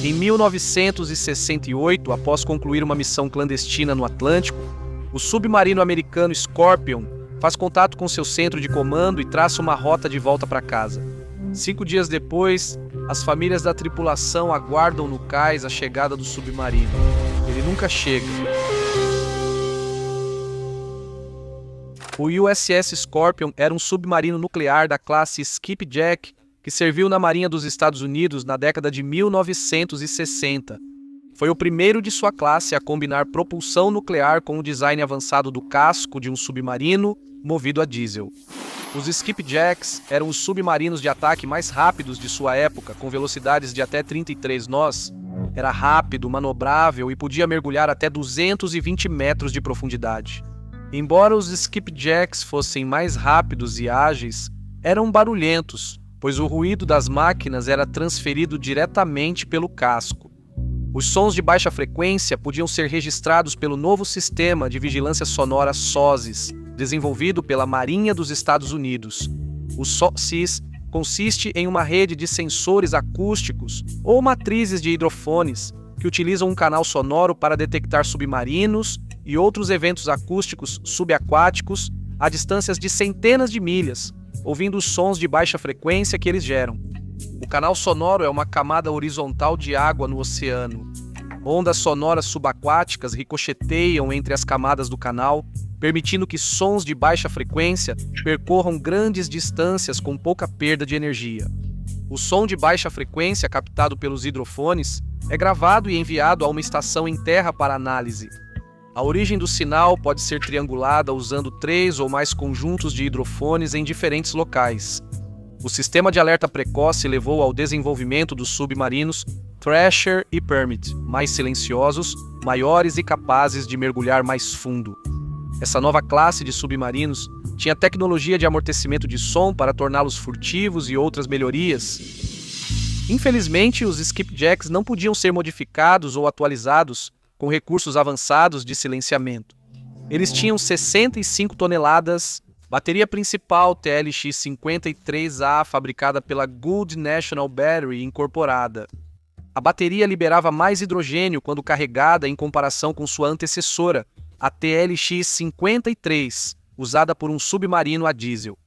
Em 1968, após concluir uma missão clandestina no Atlântico, o submarino americano Scorpion faz contato com seu centro de comando e traça uma rota de volta para casa. 5 dias depois, as famílias da tripulação aguardam no cais a chegada do submarino. Ele nunca chega. O USS Scorpion era um submarino nuclear da classe Skipjack que serviu na Marinha dos Estados Unidos na década de 1960. Foi o primeiro de sua classe a combinar propulsão nuclear com o design avançado do casco de um submarino movido a diesel. Os Skipjacks eram os submarinos de ataque mais rápidos de sua época, com velocidades de até 33 nós. Era rápido, manobrável e podia mergulhar até 220 metros de profundidade. Embora os Skipjacks fossem mais rápidos e ágeis, eram barulhentos, pois o ruído das máquinas era transferido diretamente pelo casco. Os sons de baixa frequência podiam ser registrados pelo novo sistema de vigilância sonora SOSIS, desenvolvido pela Marinha dos Estados Unidos. O SOSIS consiste em uma rede de sensores acústicos ou matrizes de hidrofones que utilizam um canal sonoro para detectar submarinos e outros eventos acústicos subaquáticos a distâncias de centenas de milhas, ouvindo os sons de baixa frequência que eles geram. O canal sonoro é uma camada horizontal de água no oceano. Ondas sonoras subaquáticas ricocheteiam entre as camadas do canal, permitindo que sons de baixa frequência percorram grandes distâncias com pouca perda de energia. O som de baixa frequência captado pelos hidrofones é gravado e enviado a uma estação em terra para análise. A origem do sinal pode ser triangulada usando 3 ou mais conjuntos de hidrofones em diferentes locais. O sistema de alerta precoce levou ao desenvolvimento dos submarinos Thrasher e Permit, mais silenciosos, maiores e capazes de mergulhar mais fundo. Essa nova classe de submarinos tinha tecnologia de amortecimento de som para torná-los furtivos e outras melhorias. Infelizmente, os Skipjacks não podiam ser modificados ou atualizados com recursos avançados de silenciamento. Eles tinham 65 toneladas, bateria principal TLX-53A fabricada pela Gould National Battery incorporada. A bateria liberava mais hidrogênio quando carregada em comparação com sua antecessora, a TLX-53, usada por um submarino a diesel.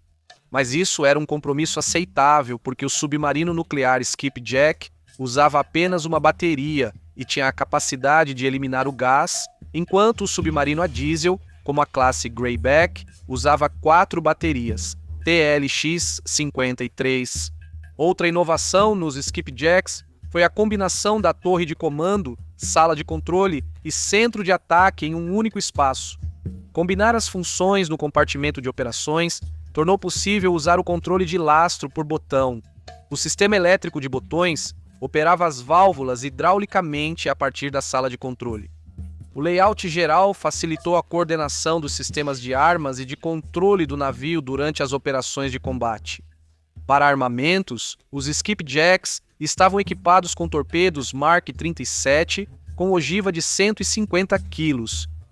Mas isso era um compromisso aceitável porque o submarino nuclear Skipjack usava apenas uma bateria e tinha a capacidade de eliminar o gás, enquanto o submarino a diesel, como a classe Greyback, usava 4 baterias, TLX-53. Outra inovação nos Skipjacks foi a combinação da torre de comando, sala de controle e centro de ataque em um único espaço. Combinar as funções no compartimento de operações tornou possível usar o controle de lastro por botão. O sistema elétrico de botões operava as válvulas hidraulicamente a partir da sala de controle. O layout geral facilitou a coordenação dos sistemas de armas e de controle do navio durante as operações de combate. Para armamentos, os Skipjacks estavam equipados com torpedos Mark 37 com ogiva de 150 kg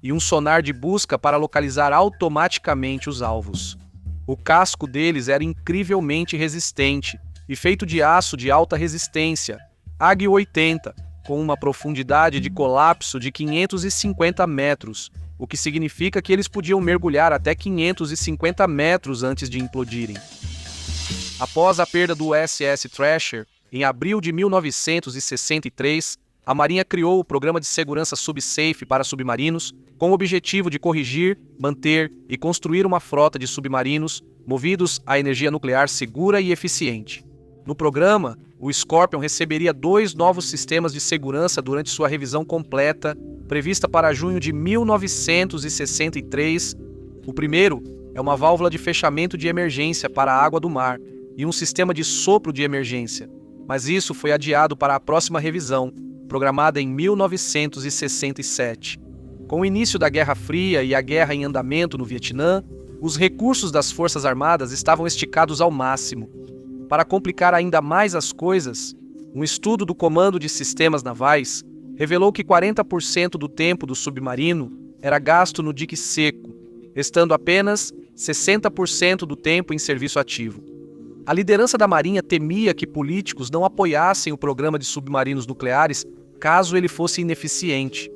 e um sonar de busca para localizar automaticamente os alvos. O casco deles era incrivelmente resistente e feito de aço de alta resistência, AG 80, com uma profundidade de colapso de 550 metros, o que significa que eles podiam mergulhar até 550 metros antes de implodirem. Após a perda do USS Thrasher, em abril de 1963, a Marinha criou o Programa de Segurança Subsafe para Submarinos, com o objetivo de corrigir, manter e construir uma frota de submarinos movidos à energia nuclear segura e eficiente. No programa, o Scorpion receberia 2 novos sistemas de segurança durante sua revisão completa, prevista para junho de 1963. O primeiro é uma válvula de fechamento de emergência para a água do mar e um sistema de sopro de emergência, mas isso foi adiado para a próxima revisão, programada em 1967. Com o início da Guerra Fria e a guerra em andamento no Vietnã, os recursos das Forças Armadas estavam esticados ao máximo. Para complicar ainda mais as coisas, um estudo do Comando de Sistemas Navais revelou que 40% do tempo do submarino era gasto no dique seco, restando apenas 60% do tempo em serviço ativo. A liderança da Marinha temia que políticos não apoiassem o programa de submarinos nucleares caso ele fosse ineficiente.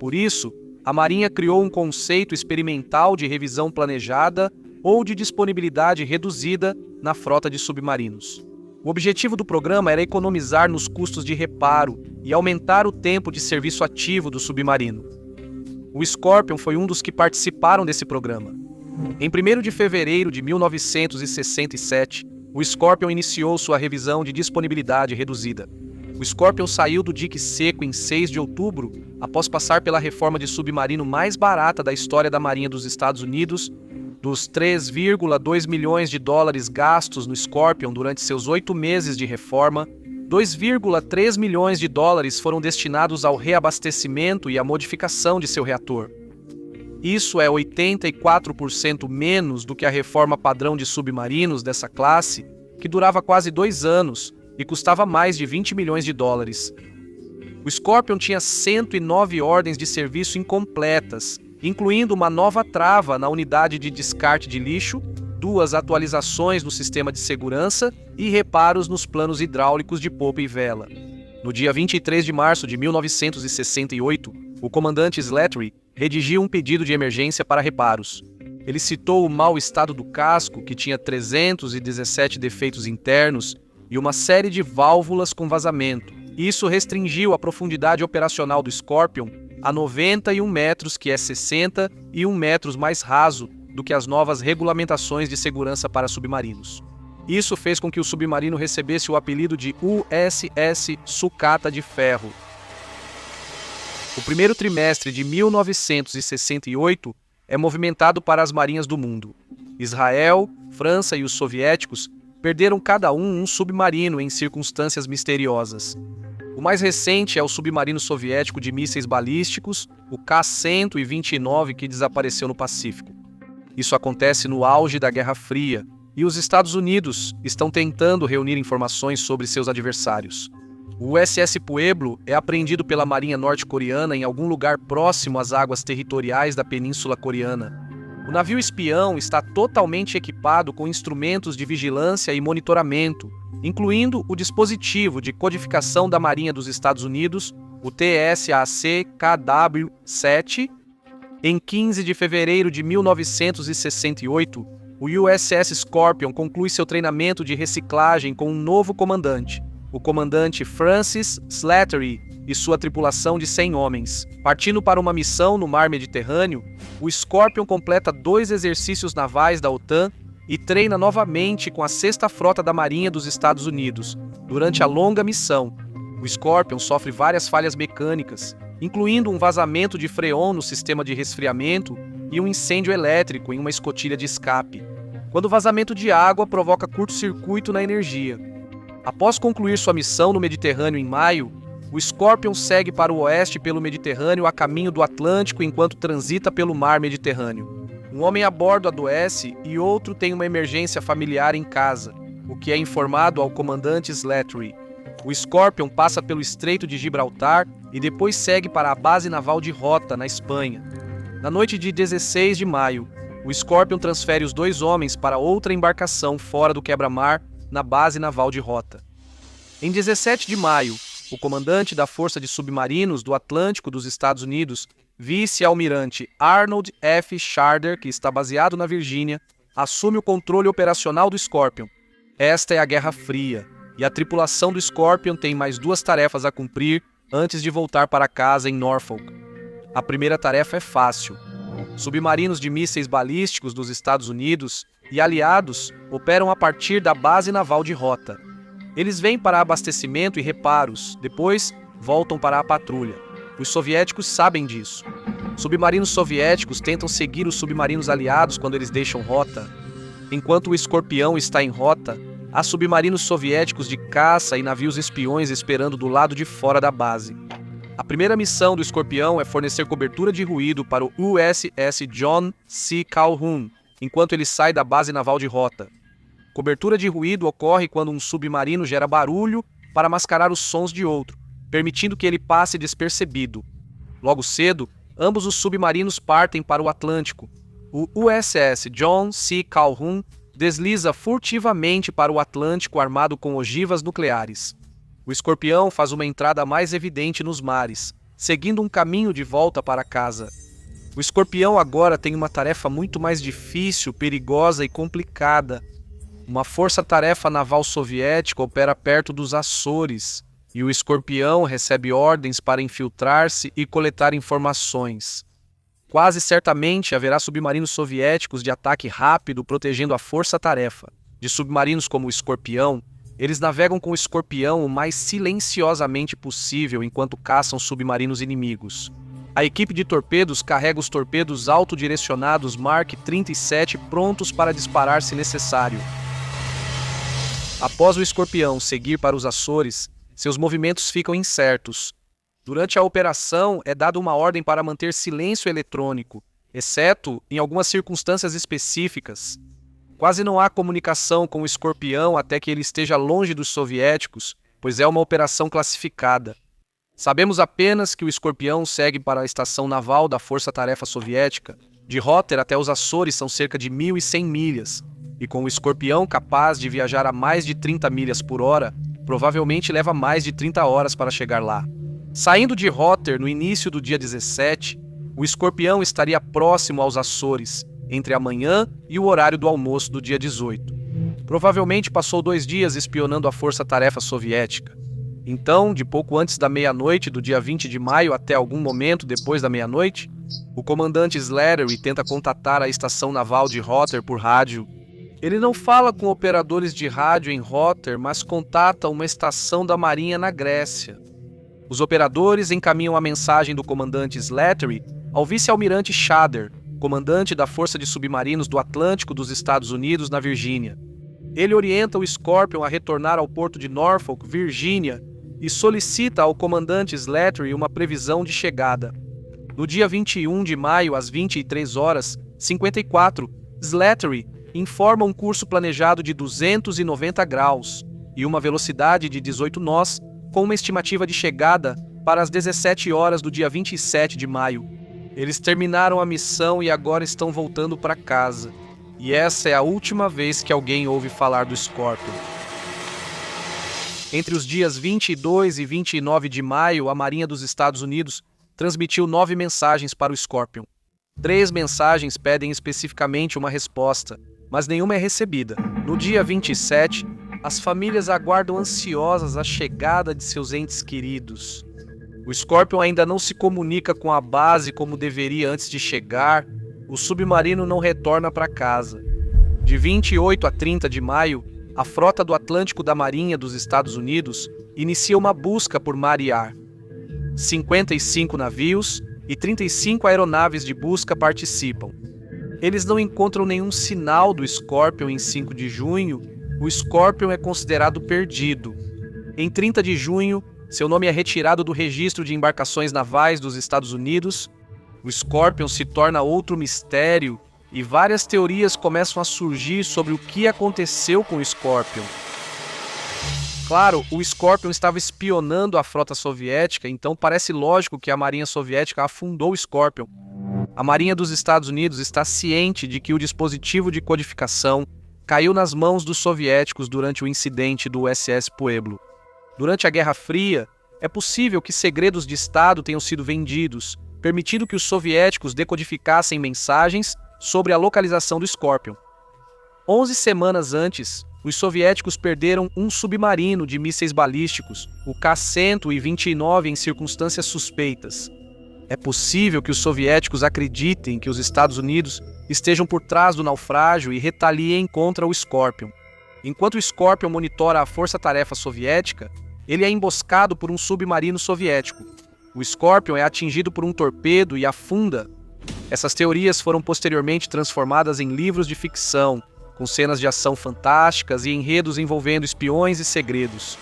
Por isso, a Marinha criou um conceito experimental de revisão planejada ou de disponibilidade reduzida na frota de submarinos. O objetivo do programa era economizar nos custos de reparo e aumentar o tempo de serviço ativo do submarino. O Scorpion foi um dos que participaram desse programa. Em 1º de fevereiro de 1967, o Scorpion iniciou sua revisão de disponibilidade reduzida. O Scorpion saiu do dique seco em 6 de outubro, após passar pela reforma de submarino mais barata da história da Marinha dos Estados Unidos. Dos 3,2 milhões de dólares gastos no Scorpion durante seus 8 meses de reforma, 2,3 milhões de dólares foram destinados ao reabastecimento e à modificação de seu reator. Isso é 84% menos do que a reforma padrão de submarinos dessa classe, que durava quase 2 anos e custava mais de 20 milhões de dólares. O Scorpion tinha 109 ordens de serviço incompletas, incluindo uma nova trava na unidade de descarte de lixo, 2 atualizações no sistema de segurança e reparos nos planos hidráulicos de popa e vela. No dia 23 de março de 1968, o comandante Slattery redigiu um pedido de emergência para reparos. Ele citou o mau estado do casco, que tinha 317 defeitos internos e uma série de válvulas com vazamento. Isso restringiu a profundidade operacional do Scorpion a 91 metros, que é 61 metros mais raso do que as novas regulamentações de segurança para submarinos. Isso fez com que o submarino recebesse o apelido de USS Sucata de Ferro. O primeiro trimestre de 1968 é movimentado para as marinhas do mundo. Israel, França e os soviéticos perderam cada um submarino em circunstâncias misteriosas. O mais recente é o submarino soviético de mísseis balísticos, o K-129, que desapareceu no Pacífico. Isso acontece no auge da Guerra Fria, e os Estados Unidos estão tentando reunir informações sobre seus adversários. O USS Pueblo é apreendido pela Marinha norte-coreana em algum lugar próximo às águas territoriais da Península Coreana. O navio espião está totalmente equipado com instrumentos de vigilância e monitoramento, incluindo o dispositivo de codificação da Marinha dos Estados Unidos, o TSAC-KW-7. Em 15 de fevereiro de 1968, o USS Scorpion conclui seu treinamento de reciclagem com um novo comandante, o comandante Francis Slattery e sua tripulação de 100 homens. Partindo para uma missão no Mar Mediterrâneo, o Scorpion completa 2 exercícios navais da OTAN e treina novamente com a 6ª Frota da Marinha dos Estados Unidos. Durante a longa missão, o Scorpion sofre várias falhas mecânicas, incluindo um vazamento de freon no sistema de resfriamento e um incêndio elétrico em uma escotilha de escape, quando o vazamento de água provoca curto-circuito na energia. Após concluir sua missão no Mediterrâneo em maio, o Scorpion segue para o oeste pelo Mediterrâneo a caminho do Atlântico enquanto transita pelo Mar Mediterrâneo. Um homem a bordo adoece e outro tem uma emergência familiar em casa, o que é informado ao comandante Slattery. O Scorpion passa pelo Estreito de Gibraltar e depois segue para a base naval de Rota, na Espanha. Na noite de 16 de maio, o Scorpion transfere os 2 homens para outra embarcação fora do quebra-mar, na base naval de Rota. Em 17 de maio, o comandante da Força de Submarinos do Atlântico dos Estados Unidos, vice-almirante Arnold F. Sharder, que está baseado na Virgínia, assume o controle operacional do Scorpion. Esta é a Guerra Fria, e a tripulação do Scorpion tem mais 2 tarefas a cumprir antes de voltar para casa em Norfolk. A primeira tarefa é fácil. Submarinos de mísseis balísticos dos Estados Unidos e aliados operam a partir da base naval de Rota. Eles vêm para abastecimento e reparos, depois voltam para a patrulha. Os soviéticos sabem disso. Submarinos soviéticos tentam seguir os submarinos aliados quando eles deixam Rota. Enquanto o Escorpião está em Rota, há submarinos soviéticos de caça e navios espiões esperando do lado de fora da base. A primeira missão do Escorpião é fornecer cobertura de ruído para o USS John C. Calhoun, enquanto ele sai da base naval de Rota. Cobertura de ruído ocorre quando um submarino gera barulho para mascarar os sons de outro, permitindo que ele passe despercebido. Logo cedo, ambos os submarinos partem para o Atlântico. O USS John C. Calhoun desliza furtivamente para o Atlântico armado com ogivas nucleares. O Escorpião faz uma entrada mais evidente nos mares, seguindo um caminho de volta para casa. O Escorpião agora tem uma tarefa muito mais difícil, perigosa e complicada. Uma força-tarefa naval soviética opera perto dos Açores, e o Escorpião recebe ordens para infiltrar-se e coletar informações. Quase certamente haverá submarinos soviéticos de ataque rápido protegendo a força-tarefa. De submarinos como o Escorpião, eles navegam com o Escorpião o mais silenciosamente possível enquanto caçam submarinos inimigos. A equipe de torpedos carrega os torpedos autodirecionados Mark 37 prontos para disparar se necessário. Após o Escorpião seguir para os Açores, seus movimentos ficam incertos. Durante a operação, é dada uma ordem para manter silêncio eletrônico, exceto em algumas circunstâncias específicas. Quase não há comunicação com o Escorpião até que ele esteja longe dos soviéticos, pois é uma operação classificada. Sabemos apenas que o Escorpião segue para a estação naval da Força-Tarefa Soviética. De Rotter até os Açores são cerca de 1.100 milhas, e com o Escorpião capaz de viajar a mais de 30 milhas por hora, provavelmente leva mais de 30 horas para chegar lá. Saindo de Rotter no início do dia 17, o Escorpião estaria próximo aos Açores, entre a manhã e o horário do almoço do dia 18. Provavelmente passou 2 dias espionando a Força-Tarefa Soviética. Então, de pouco antes da meia-noite do dia 20 de maio até algum momento depois da meia-noite, o comandante Slattery tenta contatar a estação naval de Rotter por rádio. Ele não fala com operadores de rádio em Rotter, mas contata uma estação da Marinha na Grécia. Os operadores encaminham a mensagem do comandante Slattery ao vice-almirante Shader, comandante da Força de Submarinos do Atlântico dos Estados Unidos na Virgínia. Ele orienta o Scorpion a retornar ao porto de Norfolk, Virgínia, e solicita ao comandante Slattery uma previsão de chegada. No dia 21 de maio, às 23h54, Slattery informa um curso planejado de 290 graus e uma velocidade de 18 nós, com uma estimativa de chegada para as 17 horas do dia 27 de maio. Eles terminaram a missão e agora estão voltando para casa. E essa é a última vez que alguém ouve falar do Scorpion. Entre os dias 22 e 29 de maio, a Marinha dos Estados Unidos transmitiu 9 mensagens para o Scorpion. 3 mensagens pedem especificamente uma resposta, mas nenhuma é recebida. No dia 27, as famílias aguardam ansiosas a chegada de seus entes queridos. O Scorpion ainda não se comunica com a base como deveria antes de chegar. O submarino não retorna para casa. De 28 a 30 de maio, a frota do Atlântico da Marinha dos Estados Unidos inicia uma busca por mar e ar. 55 navios e 35 aeronaves de busca participam. Eles não encontram nenhum sinal do Scorpion em 5 de junho. O Scorpion é considerado perdido. Em 30 de junho, seu nome é retirado do registro de embarcações navais dos Estados Unidos. O Scorpion se torna outro mistério e várias teorias começam a surgir sobre o que aconteceu com o Scorpion. Claro, o Scorpion estava espionando a frota soviética, então parece lógico que a Marinha Soviética afundou o Scorpion. A Marinha dos Estados Unidos está ciente de que o dispositivo de codificação caiu nas mãos dos soviéticos durante o incidente do USS Pueblo. Durante a Guerra Fria, é possível que segredos de Estado tenham sido vendidos, permitindo que os soviéticos decodificassem mensagens sobre a localização do Scorpion. 11 semanas antes, os soviéticos perderam um submarino de mísseis balísticos, o K-129, em circunstâncias suspeitas. É possível que os soviéticos acreditem que os Estados Unidos estejam por trás do naufrágio e retaliem contra o Scorpion. Enquanto o Scorpion monitora a força-tarefa soviética, ele é emboscado por um submarino soviético. O Scorpion é atingido por um torpedo e afunda. Essas teorias foram posteriormente transformadas em livros de ficção, com cenas de ação fantásticas e enredos envolvendo espiões e segredos.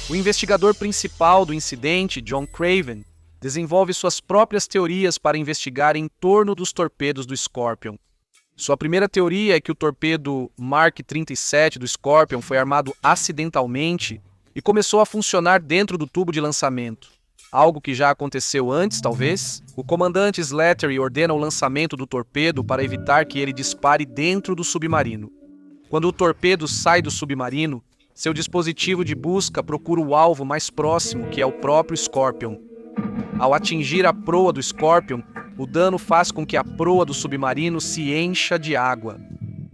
O investigador principal do incidente, John Craven, desenvolve suas próprias teorias para investigar em torno dos torpedos do Scorpion. Sua primeira teoria é que o torpedo Mark 37 do Scorpion foi armado acidentalmente e começou a funcionar dentro do tubo de lançamento. Algo que já aconteceu antes, talvez. O comandante Slattery ordena o lançamento do torpedo para evitar que ele dispare dentro do submarino. Quando o torpedo sai do submarino, seu dispositivo de busca procura o alvo mais próximo, que é o próprio Scorpion. Ao atingir a proa do Scorpion, o dano faz com que a proa do submarino se encha de água.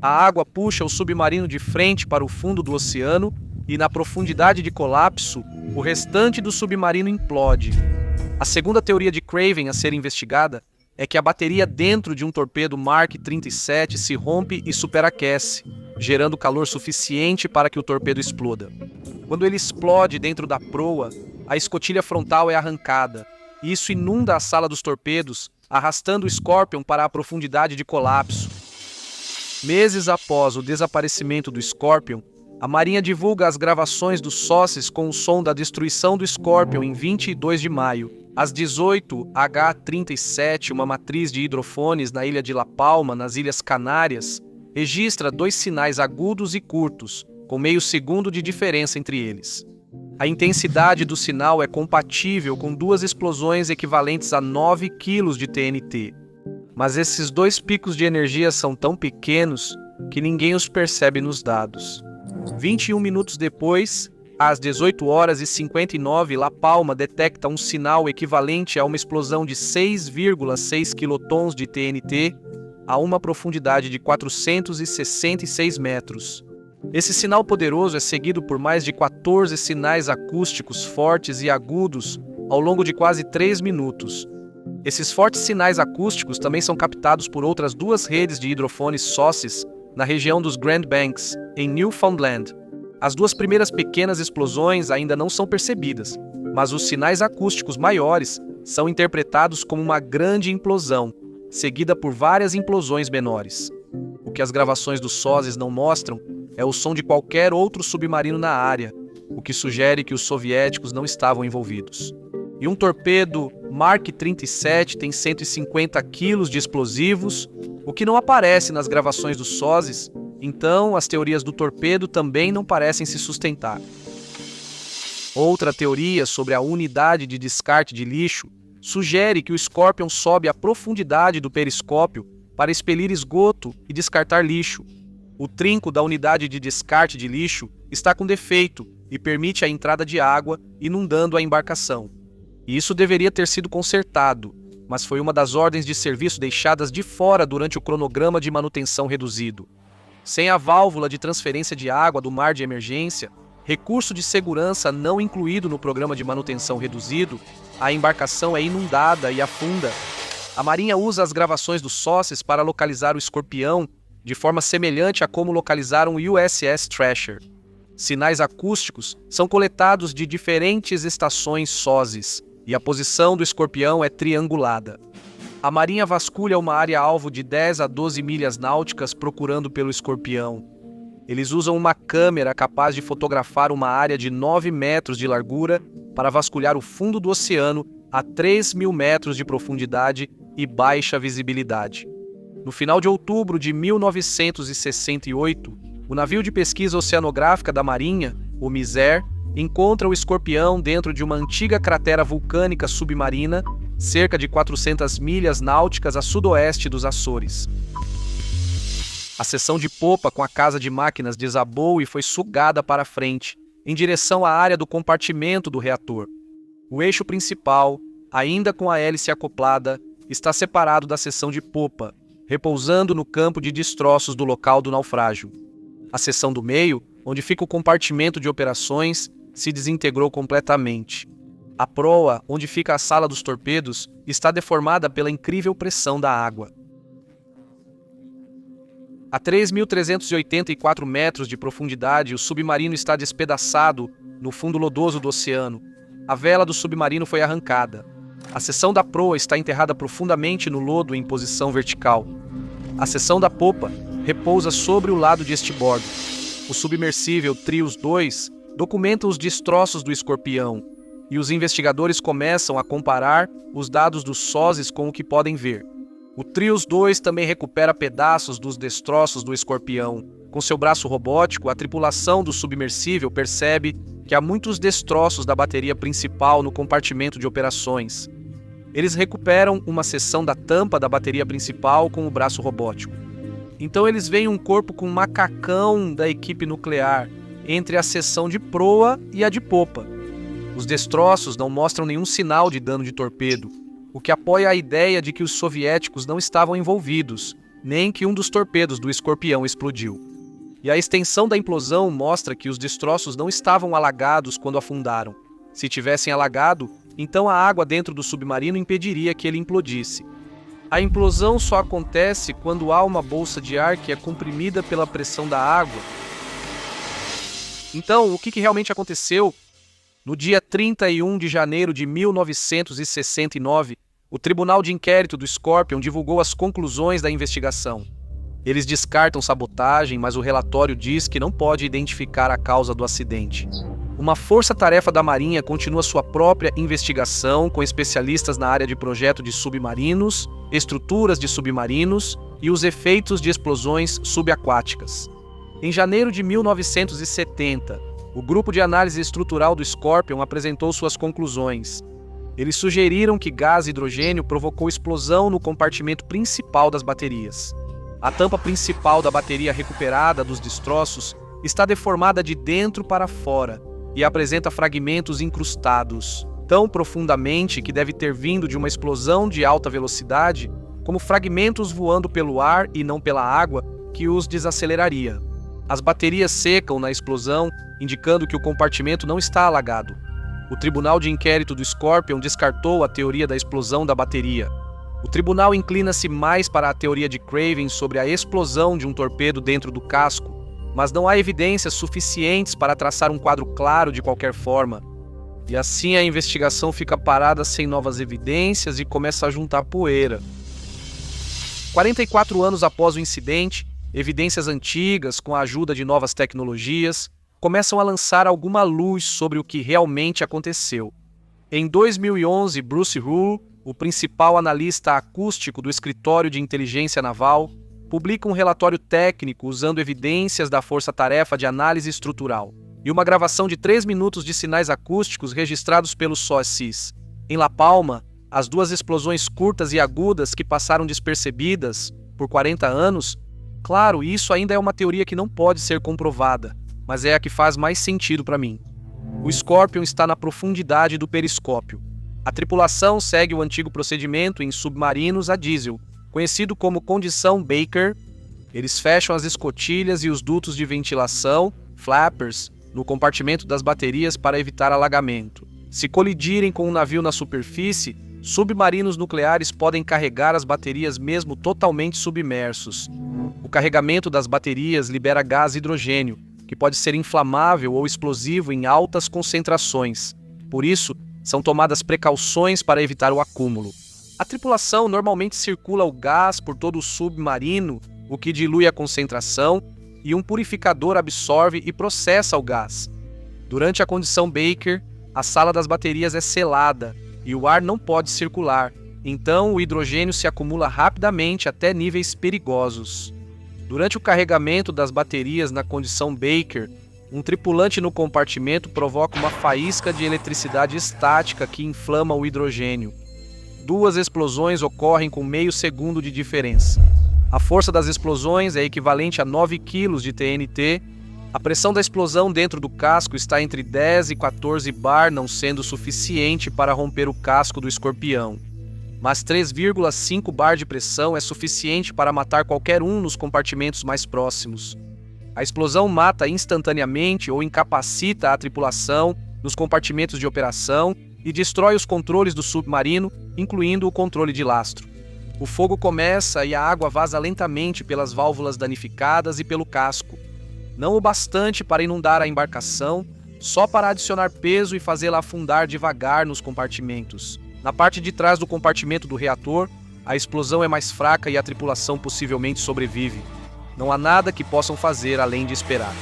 A água puxa o submarino de frente para o fundo do oceano e, na profundidade de colapso, o restante do submarino implode. A segunda teoria de Craven a ser investigada é que a bateria dentro de um torpedo Mark 37 se rompe e superaquece, gerando calor suficiente para que o torpedo exploda. Quando ele explode dentro da proa, a escotilha frontal é arrancada, e isso inunda a sala dos torpedos, arrastando o Scorpion para a profundidade de colapso. Meses após o desaparecimento do Scorpion, a Marinha divulga as gravações dos sócios com o som da destruição do Scorpion em 22 de maio. Às 18h37, uma matriz de hidrofones na ilha de La Palma, nas Ilhas Canárias, registra 2 sinais agudos e curtos, com meio segundo de diferença entre eles. A intensidade do sinal é compatível com 2 explosões equivalentes a 9 kg de TNT. Mas esses 2 picos de energia são tão pequenos que ninguém os percebe nos dados. 21 minutos depois, às 18h59, La Palma detecta um sinal equivalente a uma explosão de 6,6 quilotons de TNT a uma profundidade de 466 metros. Esse sinal poderoso é seguido por mais de 14 sinais acústicos fortes e agudos ao longo de quase 3 minutos. Esses fortes sinais acústicos também são captados por outras 2 redes de hidrofones SOCs na região dos Grand Banks, em Newfoundland. As 2 primeiras pequenas explosões ainda não são percebidas, mas os sinais acústicos maiores são interpretados como uma grande implosão, seguida por várias implosões menores. O que as gravações dos SOCs não mostram é o som de qualquer outro submarino na área, o que sugere que os soviéticos não estavam envolvidos. E um torpedo Mark 37 tem 150 kg de explosivos, o que não aparece nas gravações dos SOCs, então as teorias do torpedo também não parecem se sustentar. Outra teoria sobre a unidade de descarte de lixo sugere que o Scorpion sobe à profundidade do periscópio para expelir esgoto e descartar lixo. O trinco da unidade de descarte de lixo está com defeito e permite a entrada de água, inundando a embarcação. E isso deveria ter sido consertado, mas foi uma das ordens de serviço deixadas de fora durante o cronograma de manutenção reduzido. Sem a válvula de transferência de água do mar de emergência, recurso de segurança não incluído no programa de manutenção reduzido, a embarcação é inundada e afunda. A Marinha usa as gravações dos SOCs para localizar o Escorpião de forma semelhante a como localizaram o USS Thrasher. Sinais acústicos são coletados de diferentes estações SOCs, e a posição do Escorpião é triangulada. A Marinha vasculha uma área alvo de 10 a 12 milhas náuticas procurando pelo Escorpião. Eles usam uma câmera capaz de fotografar uma área de 9 metros de largura para vasculhar o fundo do oceano a 3.000 metros de profundidade e baixa visibilidade. No final de outubro de 1968, o navio de pesquisa oceanográfica da Marinha, o MISER, encontra o Escorpião dentro de uma antiga cratera vulcânica submarina, cerca de 400 milhas náuticas a sudoeste dos Açores. A seção de popa com a casa de máquinas desabou e foi sugada para frente, em direção à área do compartimento do reator. O eixo principal, ainda com a hélice acoplada, está separado da seção de popa, repousando no campo de destroços do local do naufrágio. A seção do meio, onde fica o compartimento de operações, se desintegrou completamente. A proa, onde fica a sala dos torpedos, está deformada pela incrível pressão da água. A 3.384 metros de profundidade, o submarino está despedaçado no fundo lodoso do oceano. A vela do submarino foi arrancada. A seção da proa está enterrada profundamente no lodo em posição vertical. A seção da popa repousa sobre o lado de estibordo. O submersível Trios 2 documenta os destroços do Escorpião, e os investigadores começam a comparar os dados dos SOCs com o que podem ver. O Trios 2 também recupera pedaços dos destroços do Escorpião. Com seu braço robótico, a tripulação do submersível percebe que há muitos destroços da bateria principal no compartimento de operações. Eles recuperam uma seção da tampa da bateria principal com o braço robótico. Então eles veem um corpo com um macacão da equipe nuclear entre a seção de proa e a de popa. Os destroços não mostram nenhum sinal de dano de torpedo, o que apoia a ideia de que os soviéticos não estavam envolvidos, nem que um dos torpedos do Escorpião explodiu. E a extensão da implosão mostra que os destroços não estavam alagados quando afundaram. Se tivessem alagado, então a água dentro do submarino impediria que ele implodisse. A implosão só acontece quando há uma bolsa de ar que é comprimida pela pressão da água. Então, o que realmente aconteceu? No dia 31 de janeiro de 1969, o Tribunal de Inquérito do Scorpion divulgou as conclusões da investigação. Eles descartam sabotagem, mas o relatório diz que não pode identificar a causa do acidente. Uma força-tarefa da Marinha continua sua própria investigação, com especialistas na área de projeto de submarinos, estruturas de submarinos e os efeitos de explosões subaquáticas. Em janeiro de 1970, o grupo de análise estrutural do Scorpion apresentou suas conclusões. Eles sugeriram que gás hidrogênio provocou explosão no compartimento principal das baterias. A tampa principal da bateria recuperada dos destroços está deformada de dentro para fora e apresenta fragmentos incrustados, tão profundamente que deve ter vindo de uma explosão de alta velocidade, como fragmentos voando pelo ar e não pela água, que os desaceleraria. As baterias secam na explosão, indicando que o compartimento não está alagado. O Tribunal de Inquérito do Scorpion descartou a teoria da explosão da bateria. O tribunal inclina-se mais para a teoria de Craven sobre a explosão de um torpedo dentro do casco, mas não há evidências suficientes para traçar um quadro claro de qualquer forma. E assim a investigação fica parada sem novas evidências e começa a juntar poeira. 44 anos após o incidente, evidências antigas, com a ajuda de novas tecnologias, começam a lançar alguma luz sobre o que realmente aconteceu. Em 2011, Bruce Rule, o principal analista acústico do Escritório de Inteligência Naval, publica um relatório técnico usando evidências da Força-Tarefa de Análise Estrutural e uma gravação de 3 minutos de sinais acústicos registrados pelo SOCIS. Em La Palma, as duas explosões curtas e agudas que passaram despercebidas por 40 anos, claro, isso ainda é uma teoria que não pode ser comprovada, mas é a que faz mais sentido para mim. O Scorpion está na profundidade do periscópio. A tripulação segue o antigo procedimento em submarinos a diesel, conhecido como condição Baker. Eles fecham as escotilhas e os dutos de ventilação, flappers, no compartimento das baterias para evitar alagamento. Se colidirem com um navio na superfície, submarinos nucleares podem carregar as baterias mesmo totalmente submersos. O carregamento das baterias libera gás hidrogênio, que pode ser inflamável ou explosivo em altas concentrações. Por isso, são tomadas precauções para evitar o acúmulo. A tripulação normalmente circula o gás por todo o submarino, o que dilui a concentração, e um purificador absorve e processa o gás. Durante a condição Baker, a sala das baterias é selada e o ar não pode circular, então o hidrogênio se acumula rapidamente até níveis perigosos. Durante o carregamento das baterias na condição Baker, um tripulante no compartimento provoca uma faísca de eletricidade estática que inflama o hidrogênio. 2 explosões ocorrem com meio segundo de diferença. A força das explosões é equivalente a 9 kg de TNT. A pressão da explosão dentro do casco está entre 10 e 14 bar, não sendo suficiente para romper o casco do Escorpião. Mas 3,5 bar de pressão é suficiente para matar qualquer um nos compartimentos mais próximos. A explosão mata instantaneamente ou incapacita a tripulação nos compartimentos de operação e destrói os controles do submarino, incluindo o controle de lastro. O fogo começa e a água vaza lentamente pelas válvulas danificadas e pelo casco. Não o bastante para inundar a embarcação, só para adicionar peso e fazê-la afundar devagar nos compartimentos. Na parte de trás do compartimento do reator, a explosão é mais fraca e a tripulação possivelmente sobrevive. Não há nada que possam fazer além de esperar.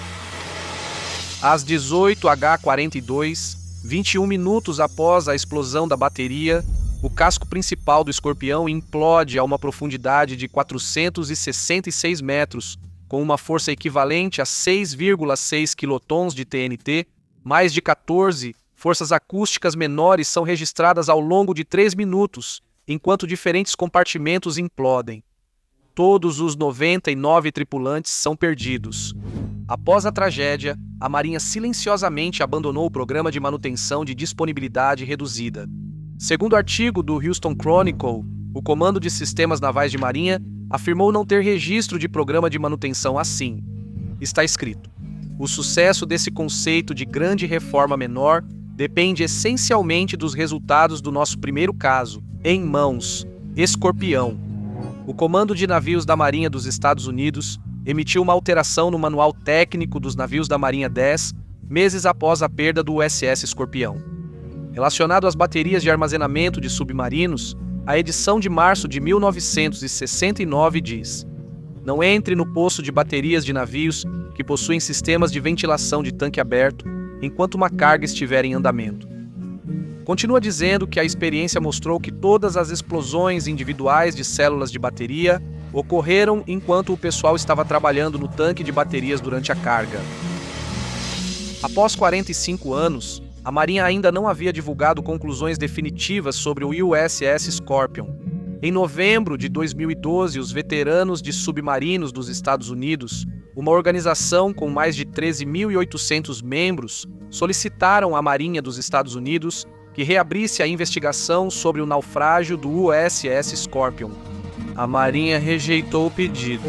Às 18h42, 21 minutos após a explosão da bateria, o casco principal do Escorpião implode a uma profundidade de 466 metros, com uma força equivalente a 6,6 quilotons de TNT. Mais de 14 forças acústicas menores são registradas ao longo de 3 minutos, enquanto diferentes compartimentos implodem. Todos os 99 tripulantes são perdidos. Após a tragédia, a Marinha silenciosamente abandonou o programa de manutenção de disponibilidade reduzida. Segundo o artigo do Houston Chronicle, o Comando de Sistemas Navais de Marinha afirmou não ter registro de programa de manutenção assim. Está escrito: o sucesso desse conceito de grande reforma menor depende essencialmente dos resultados do nosso primeiro caso, em mãos, Escorpião. O Comando de Navios da Marinha dos Estados Unidos emitiu uma alteração no Manual Técnico dos Navios da Marinha 10, meses após a perda do USS Escorpião. Relacionado às baterias de armazenamento de submarinos, a edição de março de 1969 diz: não entre no poço de baterias de navios que possuem sistemas de ventilação de tanque aberto enquanto uma carga estiver em andamento. Continua dizendo que a experiência mostrou que todas as explosões individuais de células de bateria ocorreram enquanto o pessoal estava trabalhando no tanque de baterias durante a carga. Após 45 anos, a Marinha ainda não havia divulgado conclusões definitivas sobre o USS Scorpion. Em novembro de 2012, os veteranos de submarinos dos Estados Unidos, uma organização com mais de 13.800 membros, solicitaram à Marinha dos Estados Unidos que reabrisse a investigação sobre o naufrágio do USS Scorpion. A Marinha rejeitou o pedido.